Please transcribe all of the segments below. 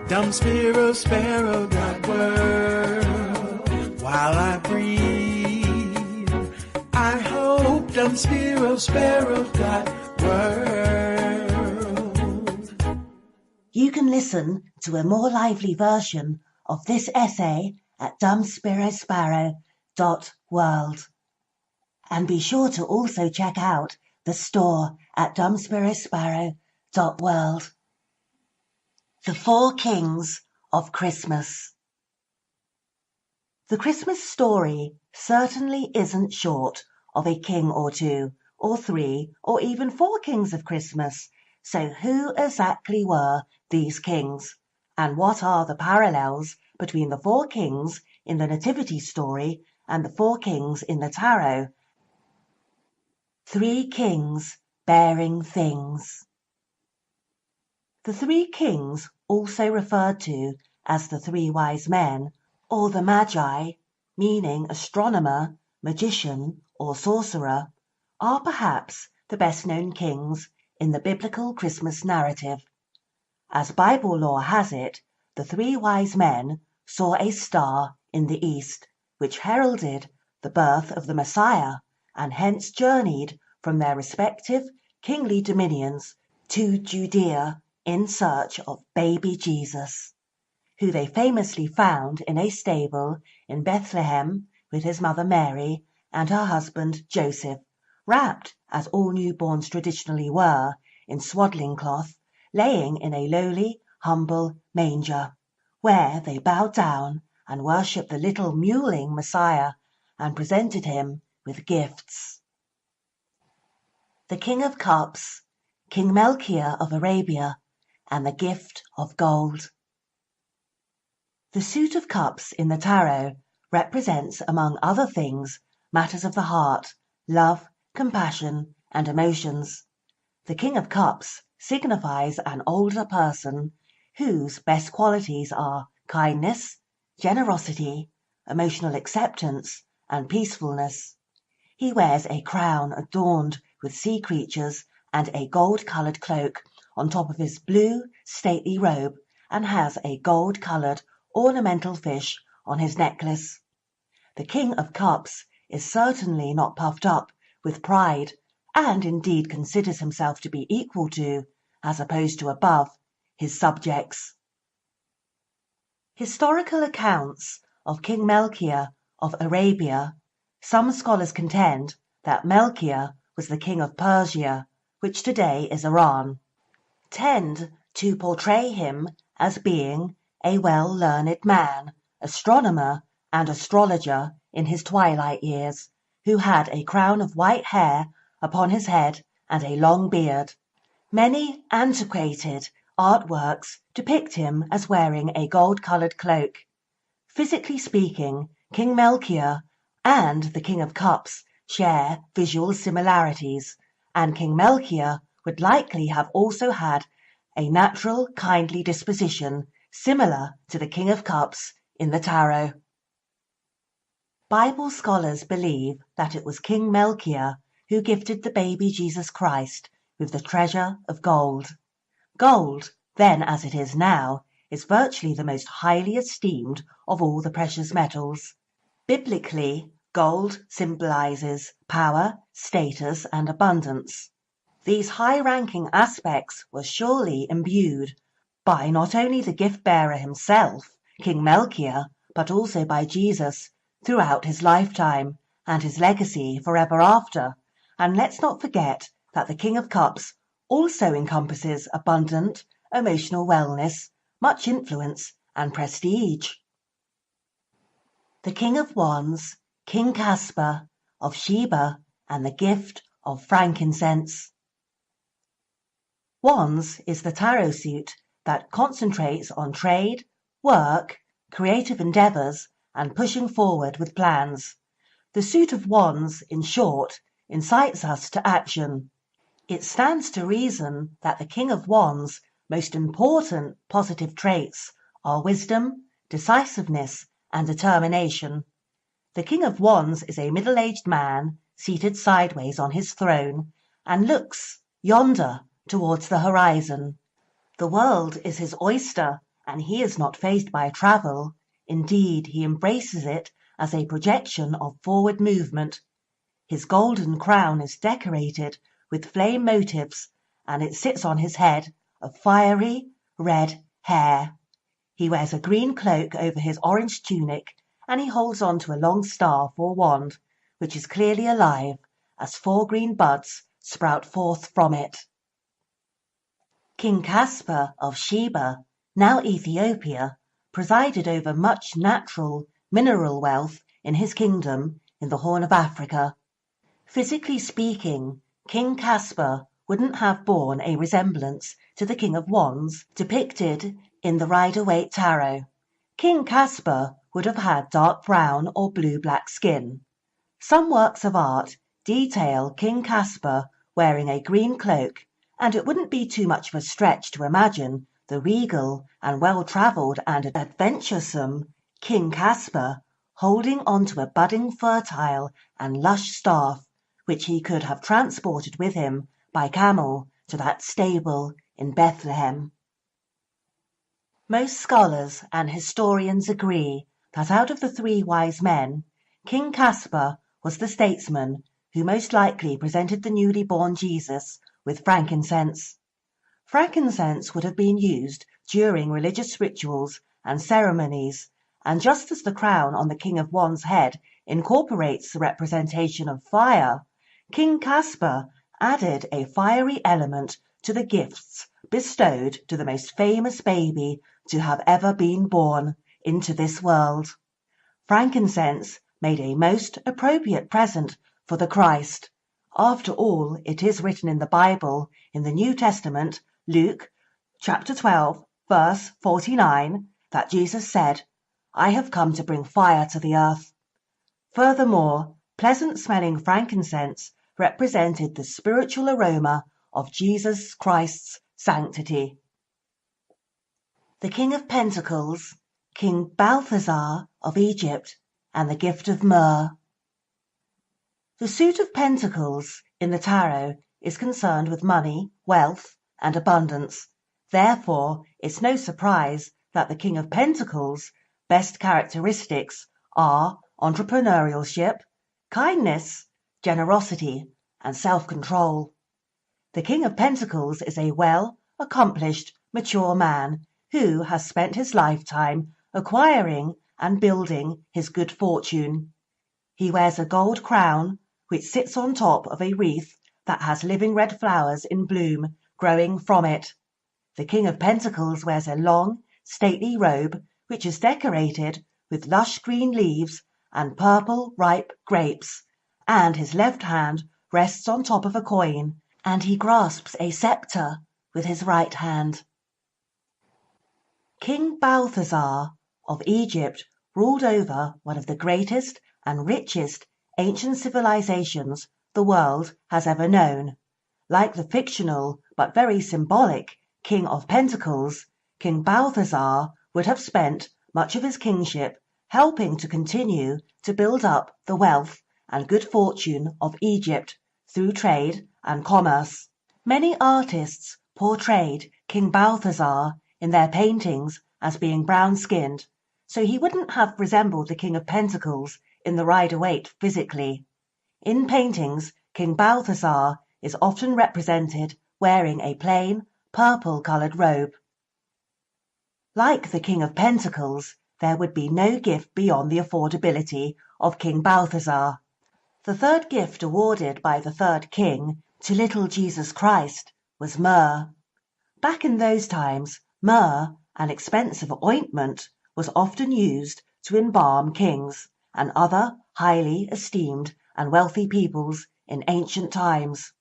Dum Spiro Spero got world while I breathe. I hope Dum Spiro Spero got world. You can listen to a more lively version of this essay at dumspirospero.world. And be sure to also check out the store at dumspirospero.world. The Four Kings of Christmas. The Christmas story certainly isn't short of a king or two, or three, or even four kings of Christmas. So who exactly were these kings? And what are the parallels between the four kings in the Nativity story and the four kings in the tarot? Three kings bearing things. The three kings, also referred to as the three wise men, or the Magi, meaning astronomer, magician, or sorcerer, are perhaps the best-known kings in the biblical Christmas narrative. As Bible lore has it, the three wise men saw a star in the east, which heralded the birth of the Messiah, and hence journeyed from their respective kingly dominions to Judea in search of baby Jesus, who they famously found in a stable in Bethlehem with his mother Mary and her husband Joseph, wrapped, as all newborns traditionally were, in swaddling cloth, laying in a lowly, humble manger, where they bowed down and worshipped the little mewling Messiah and presented him with gifts. The King of Cups, King Melchior of Arabia, and the gift of gold. The suit of cups in the tarot represents, among other things, matters of the heart, love, compassion, and emotions. The King of Cups signifies an older person whose best qualities are kindness, generosity, emotional acceptance, and peacefulness. He wears a crown adorned with sea creatures and a gold-coloured cloak on top of his blue, stately robe, and has a gold-coloured ornamental fish on his necklace. The King of Cups is certainly not puffed up with pride, and indeed considers himself to be equal to, as opposed to above, his subjects. Historical accounts of King Melchior of Arabia. Some scholars contend that Melchior was the king of Persia, which today is Iran, tend to portray him as being a well-learned man, astronomer and astrologer in his twilight years, who had a crown of white hair upon his head and a long beard. Many antiquated artworks depict him as wearing a gold-coloured cloak. Physically speaking, King Melchior and the King of Cups share visual similarities, and King Melchior would likely have also had a natural kindly disposition similar to the King of Cups in the tarot. Bible scholars believe that it was King Melchior who gifted the baby Jesus Christ with the treasure of gold. Gold, then as it is now, is virtually the most highly esteemed of all the precious metals. Biblically, gold symbolizes power, status, and abundance. These high-ranking aspects were surely imbued by not only the gift-bearer himself, King Melchior, but also by Jesus throughout his lifetime and his legacy forever after. And let's not forget that the King of Cups also encompasses abundant emotional wellness, much influence, and prestige. The King of Wands, King Caspar of Sheba, and the gift of frankincense. Wands is the tarot suit that concentrates on trade, work, creative endeavours, and pushing forward with plans. The suit of Wands, in short, incites us to action. It stands to reason that the King of Wands' most important positive traits are wisdom, decisiveness, and determination. The King of Wands is a middle-aged man seated sideways on his throne and looks yonder towards the horizon. The world is his oyster, and he is not fazed by travel. Indeed, he embraces it as a projection of forward movement. His golden crown is decorated with flame motifs, and it sits on his head of fiery red hair. He wears a green cloak over his orange tunic, and he holds on to a long staff or wand, which is clearly alive, as 4 green buds sprout forth from it. King Caspar of Sheba, now Ethiopia, presided over much natural mineral wealth in his kingdom in the Horn of Africa. Physically speaking, King Caspar wouldn't have borne a resemblance to the King of Wands depicted in the Rider-Waite Tarot. King Caspar would have had dark brown or blue-black skin. Some works of art detail King Caspar wearing a green cloak, and it wouldn't be too much of a stretch to imagine the regal and well-travelled and adventuresome King Caspar holding onto a budding fertile and lush staff, which he could have transported with him by camel to that stable in Bethlehem. Most scholars and historians agree that out of the 3 wise men, King Caspar was the statesman who most likely presented the newly born Jesus with frankincense. Frankincense would have been used during religious rituals and ceremonies, and just as the crown on the King of Wands' head incorporates the representation of fire, King Caspar added a fiery element to the gifts bestowed to the most famous baby to have ever been born into this world. Frankincense made a most appropriate present for the Christ. After all, it is written in the Bible, in the New Testament, Luke chapter 12, verse 49, that Jesus said, "I have come to bring fire to the earth." Furthermore, pleasant-smelling frankincense represented the spiritual aroma of Jesus Christ's sanctity. The King of Pentacles, King Balthazar of Egypt, and the gift of myrrh. The suit of pentacles in the tarot is concerned with money, wealth, and abundance. Therefore, it's no surprise that the King of Pentacles' best characteristics are entrepreneurship, kindness, generosity, and self-control. The King of Pentacles is a well-accomplished, mature man who has spent his lifetime acquiring and building his good fortune. He wears a gold crown, which sits on top of a wreath that has living red flowers in bloom growing from it. The King of Pentacles wears a long, stately robe, which is decorated with lush green leaves and purple, ripe grapes, and his left hand rests on top of a coin, and he grasps a scepter with his right hand. King Balthazar of Egypt ruled over one of the greatest and richest ancient civilizations the world has ever known. Like the fictional but very symbolic King of Pentacles, King Balthazar would have spent much of his kingship helping to continue to build up the wealth and good fortune of Egypt through trade and commerce. Many artists portrayed King Balthazar in their paintings as being brown-skinned, so he wouldn't have resembled the King of Pentacles in the Rider-Waite physically. In paintings, King Balthazar is often represented wearing a plain, purple-coloured robe. Like the King of Pentacles, there would be no gift beyond the affordability of King Balthazar. The third gift awarded by the third king to little Jesus Christ was myrrh. Back in those times, myrrh, an expensive ointment, was often used to embalm kings and other highly esteemed and wealthy peoples in ancient times.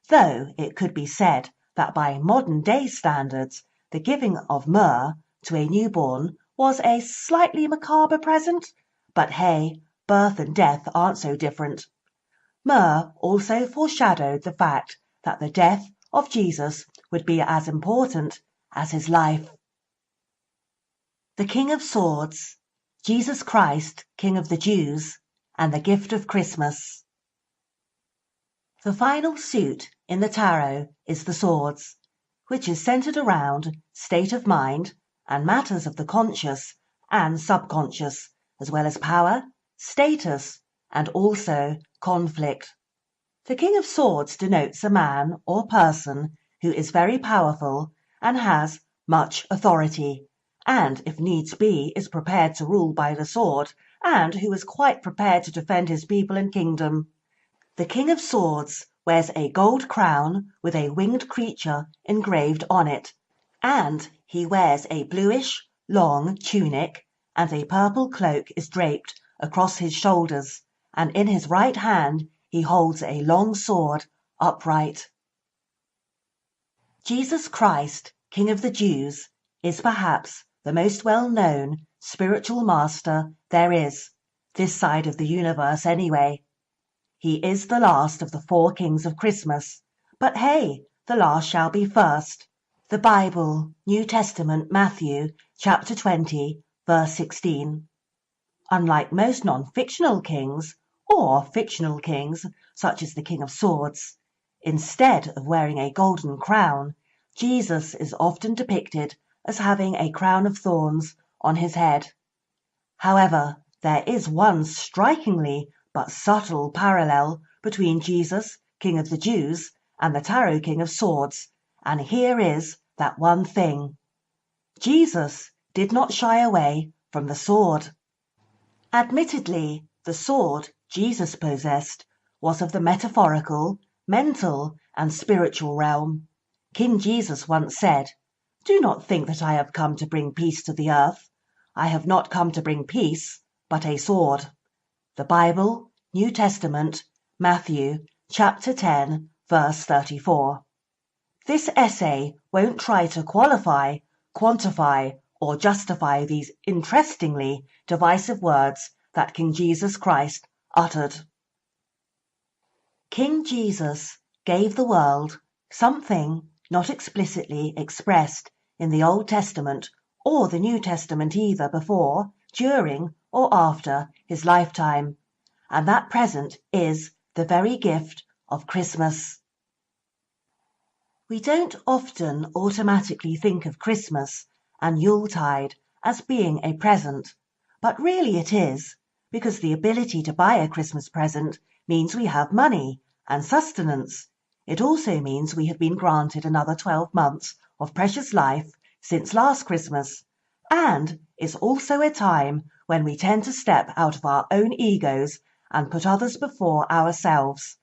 Though it could be said that by modern-day standards, the giving of myrrh to a newborn was a slightly macabre present, but hey, birth and death aren't so different. Myrrh also foreshadowed the fact that the death of Jesus would be as important as his life. The King of Swords, Jesus Christ, King of the Jews, and the gift of Christmas. The final suit in the tarot is the Swords, which is centered around state of mind and matters of the conscious and subconscious, as well as power, status, and also conflict. The King of Swords denotes a man or person who is very powerful and has much authority, and if needs be is prepared to rule by the sword, and who is quite prepared to defend his people and kingdom. The King of Swords wears a gold crown with a winged creature engraved on it, and he wears a bluish, long tunic, and a purple cloak is draped across his shoulders, and in his right hand he holds a long sword upright. Jesus Christ, King of the Jews, is perhaps the most well-known spiritual master there is, this side of the universe anyway. He is the last of the 4 kings of Christmas, but hey, the last shall be first. The Bible, New Testament, Matthew, chapter 20, verse 16. Unlike most non-fictional kings, or fictional kings, such as the King of Swords, instead of wearing a golden crown, Jesus is often depicted as having a crown of thorns on his head. However, there is one strikingly but subtle parallel between Jesus, King of the Jews, and the Tarot King of Swords, and here is that one thing. Jesus did not shy away from the sword. Admittedly, the sword Jesus possessed was of the metaphorical, mental, and spiritual realm. King Jesus once said, "Do not think that I have come to bring peace to the earth. I have not come to bring peace, but a sword." The Bible, New Testament, Matthew, chapter 10, verse 34. This essay won't try to qualify, quantify, or justify these interestingly divisive words that King Jesus Christ uttered. King Jesus gave the world something not explicitly expressed in the Old Testament or the New Testament either before, during, or after his lifetime, and that present is the very gift of Christmas. We don't often automatically think of Christmas and Yuletide as being a present, but really it is, because the ability to buy a Christmas present means we have money and sustenance. It also means we have been granted another 12 months of precious life since last Christmas, and is also a time when we tend to step out of our own egos and put others before ourselves.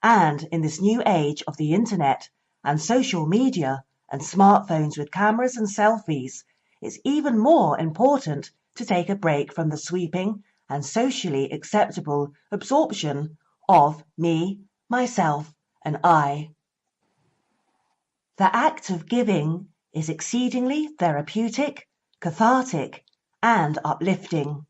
And in this new age of the internet and social media and smartphones with cameras and selfies, it's even more important to take a break from the sweeping and socially acceptable absorption of me, myself, and I. The act of giving is exceedingly therapeutic, cathartic, and uplifting.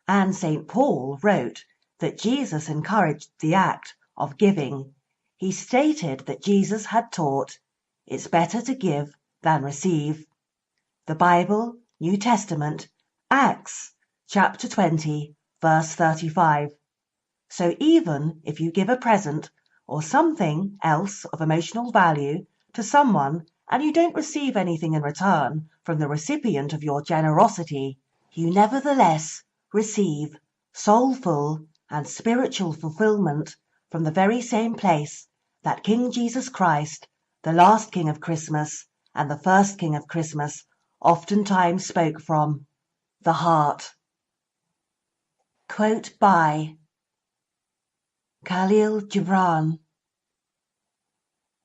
And St. Paul wrote that Jesus encouraged the act of giving. He stated that Jesus had taught, "It's better to give than receive." The Bible, New Testament, Acts, chapter 20, verse 35. So even if you give a present or something else of emotional value to someone and you don't receive anything in return from the recipient of your generosity, you nevertheless receive soulful and spiritual fulfillment from the very same place that King Jesus Christ, the last King of Christmas and the first King of Christmas, oftentimes spoke from, the heart. Quote by Khalil Gibran.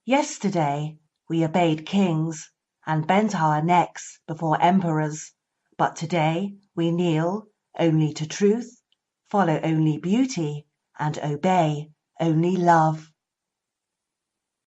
Yesterday we obeyed kings and bent our necks before emperors, but today we kneel only to truth, follow only beauty, and obey only love.